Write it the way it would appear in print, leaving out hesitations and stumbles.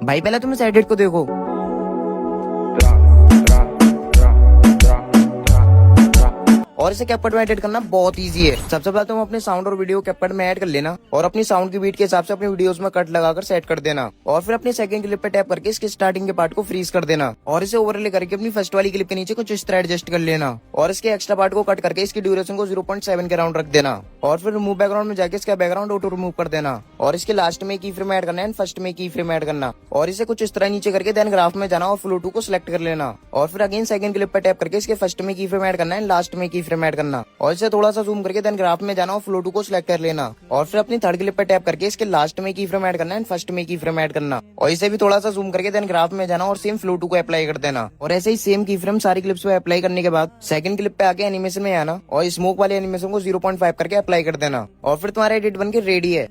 भाई पहले तुम इस एडिट को देखो। और इसे कैपकट में एडिट करना बहुत इजी है। सबसे पहले तुम अपने साउंड और वीडियो कैपकट में ऐड कर लेना और अपनी साउंड की बीट के हिसाब से अपनी वीडियोस में कट लगाकर सेट कर देना। और फिर अपनी सेकंड क्लिप पे टैप करके इसके स्टार्टिंग के पार्ट को फ्रीज कर देना और इसे ओवरले करके अपनी फर्स्ट वाली क्लिप के नीचे कुछ इस तरह एडजस्ट कर लेना और इसके एक्स्ट्रा पार्ट को कट करके इसकी ड्यूरेशन को 0.7 के राउंड रख देना। और फिर रिमूव बैकग्राउंड में जाके इसका बैकग्राउंड ऑटो रिमूव कर देना और इसके लास्ट में की फ्रेम ऐड करना है, फर्स्ट में की फ्रेम ऐड करना और इसे कुछ इस तरह नीचे करके देन ग्राफ में जाना और फ्लो टू को सिलेक्ट कर लेना और फिर अगेन सेकंड क्लिप पे टैप करके इसके फर्स्ट में की फ्रेम ऐड करना है, लास्ट में की फ्रेम ऐड करना और इसे थोड़ा सा जूम करके देन ग्राफ में जाना और फ्लो टू को सिलेक्ट कर लेना और फिर अपनी थर्ड क्लिप पे टैप करके इसके लास्ट में की फ्रेम ऐड करना है, फर्स्ट में की फ्रेम ऐड करना और इसे भी थोड़ा सा जूम करके देन ग्राफ में जाना और सेम फ्लो टू को अप्लाई कर देना। और ऐसे ही सेम की फ्रेम सारी क्लिप्स पे अप्लाई करने के बाद सेकंड क्लिप पे आके एनिमेशन में आना और स्मोक वाले एनिमेशन को 0.5 करके अप्लाई कर देना और फिर तुम्हारा एडिट बन के रेडी है।